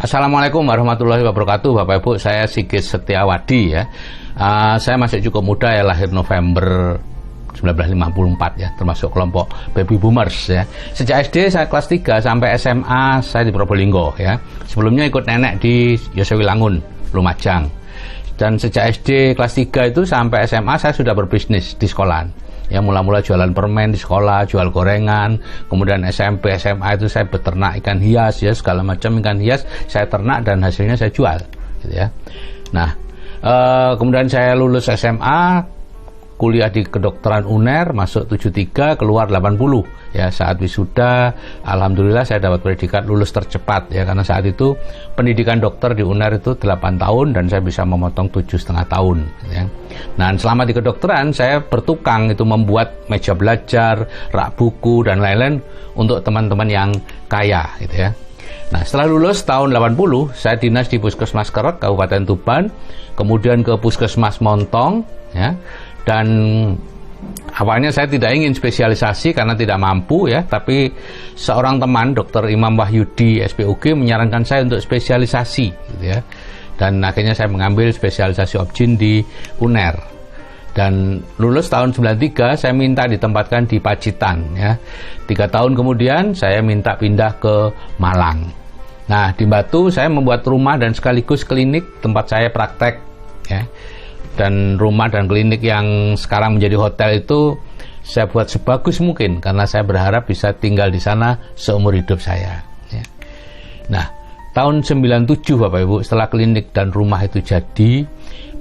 Assalamualaikum warahmatullahi wabarakatuh, Bapak Ibu. Saya Sigit Setiawadi ya. Saya masih cukup muda ya, lahir November 1954 ya, termasuk kelompok baby boomers ya. Sejak SD saya kelas 3 sampai SMA saya di Probolinggo ya. Sebelumnya ikut nenek di Yosewilangun, Lumajang. Dan sejak SD kelas 3 itu sampai SMA saya sudah berbisnis di sekolahan. Ya, mula-mula jualan permen di sekolah, jual gorengan, kemudian SMP, SMA itu saya beternak ikan hias ya, segala macam ikan hias saya ternak dan hasilnya saya jual gitu ya. Nah, kemudian saya lulus SMA, kuliah di kedokteran UNER, masuk 73, keluar 80 ya. Saat wisuda alhamdulillah saya dapat predikat lulus tercepat ya, karena saat itu pendidikan dokter di UNER itu 8 tahun dan saya bisa memotong 7,5 tahun ya. Nah, selama di kedokteran saya bertukang itu membuat meja belajar, rak buku dan lain-lain untuk teman-teman yang kaya gitu ya. Nah, setelah lulus tahun 80 saya dinas di Puskesmas Kerek Kabupaten Tuban, kemudian ke Puskesmas Montong ya. Dan awalnya saya tidak ingin spesialisasi karena tidak mampu ya, tapi seorang teman Dr. Imam Wahyudi SPUG menyarankan saya untuk spesialisasi gitu ya. Dan akhirnya saya mengambil spesialisasi Obgyn di UNER. Dan lulus tahun 93 saya minta ditempatkan di Pacitan ya. 3 tahun kemudian saya minta pindah ke Malang. Nah, di Batu saya membuat rumah dan sekaligus klinik tempat saya praktek ya. Dan rumah dan klinik yang sekarang menjadi hotel itu saya buat sebagus mungkin karena saya berharap bisa tinggal di sana seumur hidup saya ya. Nah, tahun 97 Bapak Ibu, setelah klinik dan rumah itu jadi,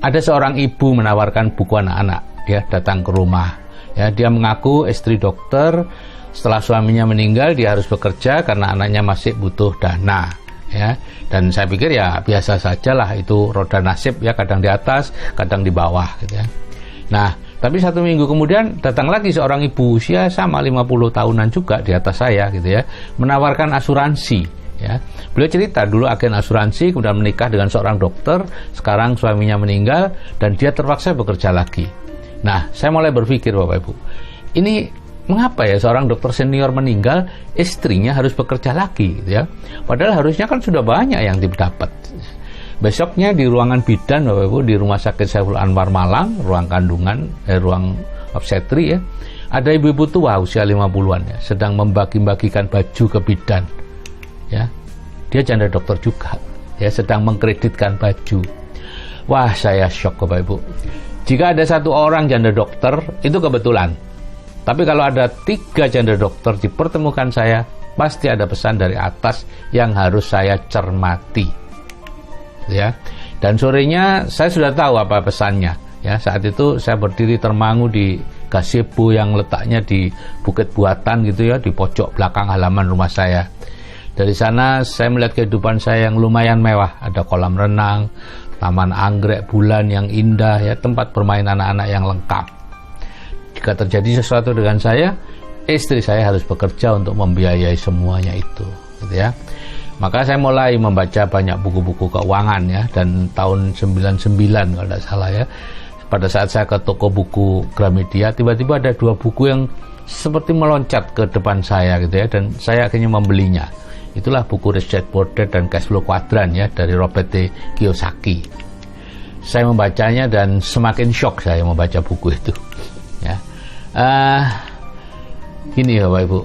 ada seorang ibu menawarkan buku anak-anak ya, datang ke rumah ya. Dia mengaku istri dokter, setelah suaminya meninggal dia harus bekerja karena anaknya masih butuh dana ya. Dan saya pikir ya biasa sajalah, itu roda nasib ya, kadang di atas kadang di bawah gitu ya. Nah, tapi 1 minggu kemudian datang lagi seorang ibu usia sama 50 tahunan juga di atas saya gitu ya, menawarkan asuransi ya. Beliau cerita dulu agen asuransi, kemudian menikah dengan seorang dokter, sekarang suaminya meninggal dan dia terpaksa bekerja lagi. Nah, saya mulai berpikir Bapak Ibu, ini mengapa ya seorang dokter senior meninggal, istrinya harus bekerja lagi gitu ya? Padahal harusnya kan sudah banyak yang didapat. Besoknya di ruangan bidan Bapak Ibu, di Rumah Sakit Saiful Anwar Malang, ruang kandungan, ruang obstetri ya, ada ibu-ibu tua usia 50-an ya, sedang membagi-bagikan baju ke bidan ya. Dia janda dokter juga ya, sedang mengkreditkan baju. Wah, saya shock Bapak Ibu. Jika ada 1 orang janda dokter itu kebetulan, tapi kalau ada 3 janda dokter dipertemukan saya, pasti ada pesan dari atas yang harus saya cermati ya. Dan sorenya saya sudah tahu apa pesannya ya. Saat itu saya berdiri termangu di gazebo yang letaknya di Bukit Buatan gitu ya, di pojok belakang halaman rumah saya. Dari sana saya melihat kehidupan saya yang lumayan mewah, ada kolam renang, taman anggrek bulan yang indah ya, tempat bermain anak-anak yang lengkap. Jika terjadi sesuatu dengan saya, istri saya harus bekerja untuk membiayai semuanya itu gitu ya. Maka saya mulai membaca banyak buku-buku keuangan ya, dan tahun 99 kalau tidak salah ya, pada saat saya ke toko buku Gramedia, tiba-tiba ada 2 buku yang seperti meloncat ke depan saya gitu ya, dan saya akhirnya membelinya. Itulah buku Rich Dad Poor Dad dan Cash Flow Quadrant ya, dari Robert T. Kiyosaki. Saya membacanya dan semakin shock saya membaca buku itu ya. Gini ya Bapak Ibu,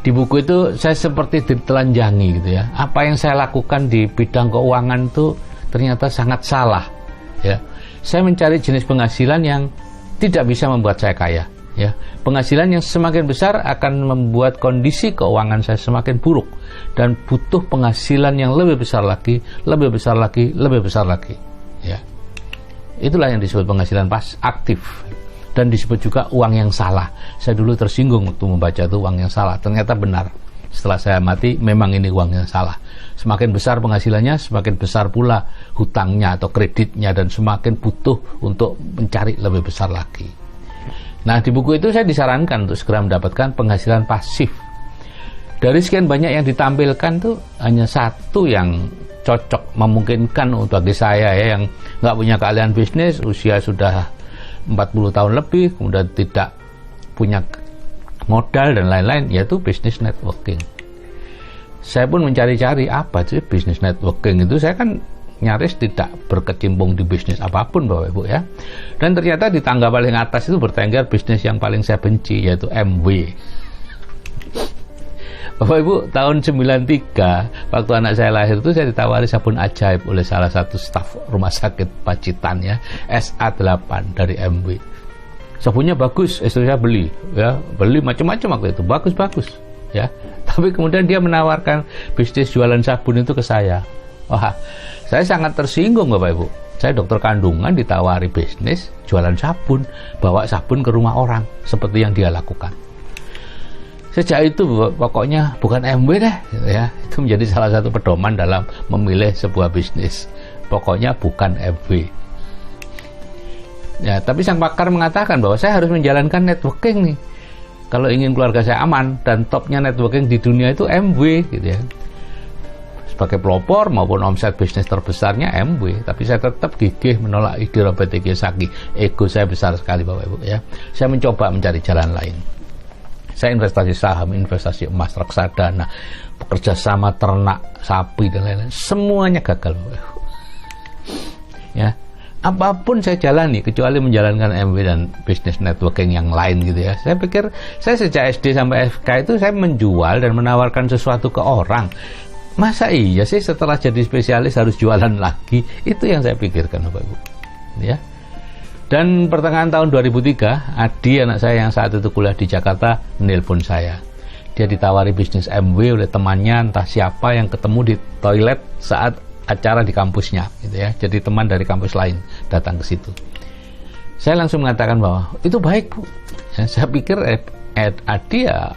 di buku itu saya seperti ditelanjangi gitu ya. Apa yang saya lakukan di bidang keuangan itu ternyata sangat salah ya. Saya mencari jenis penghasilan yang tidak bisa membuat saya kaya ya. Penghasilan yang semakin besar akan membuat kondisi keuangan saya semakin buruk, dan butuh penghasilan yang lebih besar lagi, lebih besar lagi, lebih besar lagi ya. Itulah yang disebut penghasilan aktif, dan disebut juga uang yang salah. Saya dulu tersinggung waktu membaca itu, uang yang salah. Ternyata benar, setelah saya mati memang ini uang yang salah. Semakin besar penghasilannya, semakin besar pula hutangnya atau kreditnya, dan semakin butuh untuk mencari lebih besar lagi. Nah, di buku itu saya disarankan untuk segera mendapatkan penghasilan pasif. Dari sekian banyak yang ditampilkan tuh hanya 1 yang cocok, memungkinkan untuk bagi saya ya, yang nggak punya keahlian bisnis, usia sudah 40 tahun lebih, kemudian tidak punya modal dan lain-lain, yaitu bisnis networking. Saya pun mencari-cari apa sih bisnis networking itu. Saya kan nyaris tidak berkecimpung di bisnis apapun Bapak Ibu ya. Dan ternyata di tangga paling atas itu bertengger bisnis yang paling saya benci, yaitu MW. Bapak Ibu, tahun 93 waktu anak saya lahir itu saya ditawari sabun ajaib oleh salah satu staf rumah sakit Pacitan ya, SA8 dari MW. Sabunnya bagus, istri saya beli ya, beli macam-macam waktu itu, bagus-bagus ya. Tapi kemudian dia menawarkan bisnis jualan sabun itu ke saya. Wah, saya sangat tersinggung Bapak Ibu. Saya dokter kandungan ditawari bisnis jualan sabun, bawa sabun ke rumah orang seperti yang dia lakukan. Sejak itu pokoknya bukan MW deh ya. Itu menjadi salah satu pedoman dalam memilih sebuah bisnis. Pokoknya bukan MW. Ya, tapi sang pakar mengatakan bahwa saya harus menjalankan networking nih. Kalau ingin keluarga saya aman, dan topnya networking di dunia itu MW gitu ya. Sebagai pelopor maupun omset bisnis terbesarnya MW, tapi saya tetap gigih menolak ide Robert Kiyosaki. Ego saya besar sekali Bapak Ibu ya. Saya mencoba mencari jalan lain. Saya investasi saham, investasi emas, reksadana, bekerja sama ternak, sapi dan lain-lain. Semuanya gagal. Ya, apapun saya jalani kecuali menjalankan MW dan bisnis networking yang lain gitu ya. Saya pikir saya sejak SD sampai FK itu saya menjual dan menawarkan sesuatu ke orang. Masa iya sih setelah jadi spesialis harus jualan lagi? Itu yang saya pikirkan Bapak Ibu. Ya. Dan pertengahan tahun 2003, Adi anak saya yang saat itu kuliah di Jakarta menelpon saya. Dia ditawari bisnis MW oleh temannya entah siapa yang ketemu di toilet saat acara di kampusnya gitu ya. Jadi teman dari kampus lain datang ke situ. Saya langsung mengatakan bahwa itu baik Bu. Ya, saya pikir Adi ya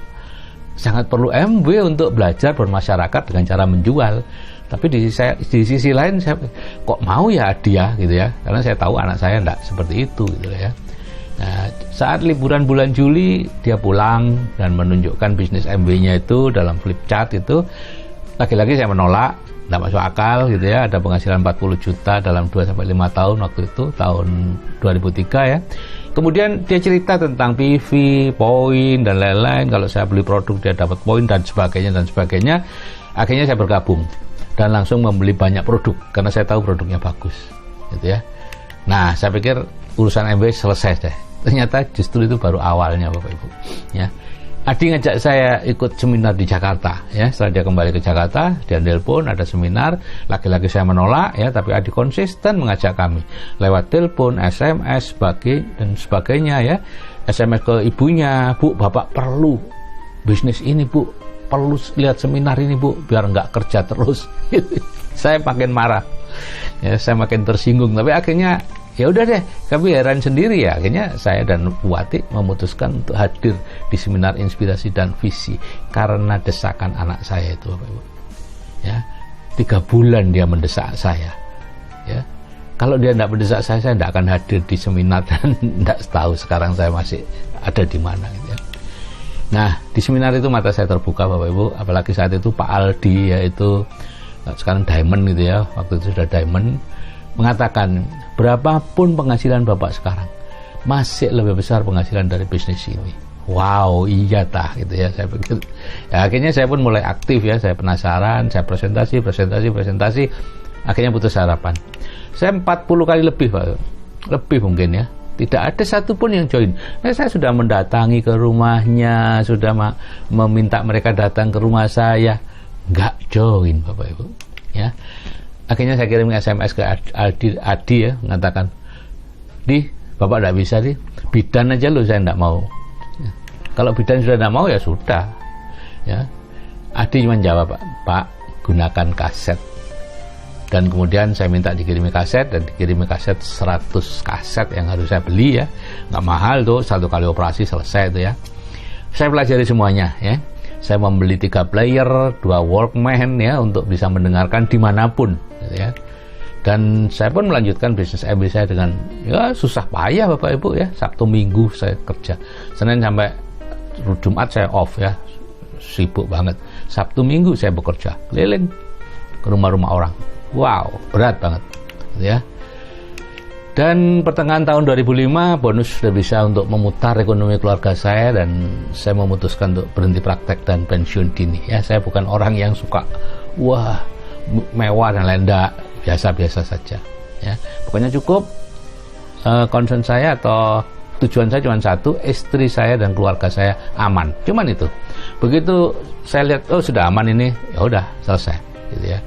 sangat perlu MW untuk belajar bermasyarakat dengan cara menjual. Tapi di sisi lain saya kok mau ya dia gitu ya, karena saya tahu anak saya enggak seperti itu gitu ya. Nah, saat liburan bulan Juli dia pulang dan menunjukkan bisnis MW-nya itu dalam flip chart itu, lagi-lagi saya menolak, enggak masuk akal gitu ya. Ada penghasilan 40 juta dalam 2-5 tahun waktu itu, tahun 2003 ya. Kemudian dia cerita tentang PV, poin dan lain-lain. Kalau saya beli produk dia dapat poin dan sebagainya dan sebagainya. Akhirnya saya bergabung dan langsung membeli banyak produk karena saya tahu produknya bagus gitu ya. Nah, saya pikir urusan MW selesai deh. Ternyata justru itu baru awalnya Bapak Ibu ya. Adi ngajak saya ikut seminar di Jakarta ya. Setelah dia kembali ke Jakarta, dia telepon ada seminar, lagi-lagi saya menolak ya, tapi Adi konsisten mengajak kami lewat telepon, SMS, dan sebagainya ya. SMS ke ibunya, Bu, Bapak perlu bisnis ini Bu, perlu lihat seminar ini Bu, biar nggak kerja terus. Saya makin marah ya, saya makin tersinggung, tapi akhirnya ya udah deh, kami heran sendiri ya. Akhirnya saya dan Buati memutuskan untuk hadir di seminar inspirasi dan visi karena desakan anak saya itu Bapak Ibu ya. 3 bulan dia mendesak saya ya. Kalau dia tidak mendesak saya tidak akan hadir di seminar dan tidak tahu sekarang saya masih ada di mana gitu ya. Nah, di seminar itu mata saya terbuka Bapak Ibu, apalagi saat itu Pak Aldi, yaitu sekarang Diamond gitu ya, waktu itu sudah Diamond, mengatakan berapapun penghasilan Bapak sekarang masih lebih besar penghasilan dari bisnis ini. Wow, iya tah gitu ya, saya pikir. Ya, akhirnya saya pun mulai aktif ya, saya penasaran, saya presentasi, akhirnya putus harapan. Saya 40 kali lebih Pak, lebih mungkin ya. Tidak ada satupun yang join. Nah, saya sudah mendatangi ke rumahnya, sudah meminta mereka datang ke rumah saya, nggak join Bapak Ibu. Ya, akhirnya saya kirim SMS ke Adi ya, mengatakan, Di, Bapak nggak bisa di, bidan aja loh saya nggak mau. Ya. Kalau bidan sudah nggak mau ya sudah. Ya, Adi cuma jawab, Pak, gunakan kaset. Dan kemudian saya minta dikirimi kaset, dan dikirimi kaset 100 kaset yang harus saya beli ya, nggak mahal tuh, 1 kali operasi selesai itu ya. Saya pelajari semuanya ya. Saya membeli 3 player, 2 Walkman ya, untuk bisa mendengarkan dimanapun gitu ya. Dan saya pun melanjutkan bisnis MW saya dengan ya susah payah Bapak Ibu ya. Sabtu Minggu saya kerja, Senin sampai Jumat saya off ya, sibuk banget. Sabtu Minggu saya bekerja keliling ke rumah-rumah orang. Wow, berat banget ya. Dan pertengahan tahun 2005 bonus sudah bisa untuk memutar ekonomi keluarga saya, dan saya memutuskan untuk berhenti praktek dan pensiun dini. Ya, saya bukan orang yang suka wah mewah dan lain, biasa-biasa saja. Ya, pokoknya cukup concern saya atau tujuan saya cuma satu, istri saya dan keluarga saya aman. Cuman itu. Begitu saya lihat sudah aman ini, ya udah selesai, gitu ya.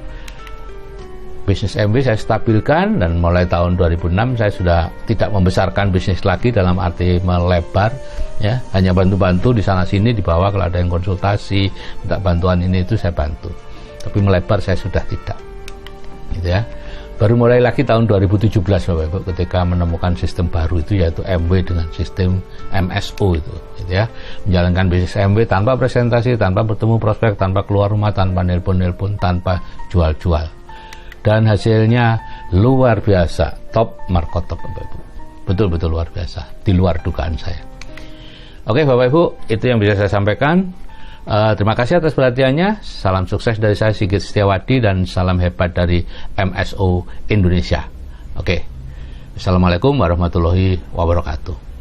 Bisnis MW saya stabilkan, dan mulai tahun 2006 saya sudah tidak membesarkan bisnis lagi dalam arti melebar, ya, hanya bantu-bantu di sana sini, di bawah kalau ada yang konsultasi minta bantuan ini itu saya bantu, tapi melebar saya sudah tidak, gitu ya. Baru mulai lagi tahun 2017 Bapak Ibu, ketika menemukan sistem baru itu, yaitu MW dengan sistem MSO itu, gitu ya. Menjalankan bisnis MW tanpa presentasi, tanpa bertemu prospek, tanpa keluar rumah, tanpa nelpon-nelpon, tanpa jual-jual. Dan hasilnya luar biasa, top markotop Bapak Ibu. Betul-betul luar biasa, di luar dugaan saya. Oke Bapak Ibu, itu yang bisa saya sampaikan. Terima kasih atas perhatiannya. Salam sukses dari saya Sigit Setiawadi, dan salam hebat dari MSO Indonesia. Oke. Assalamualaikum warahmatullahi wabarakatuh.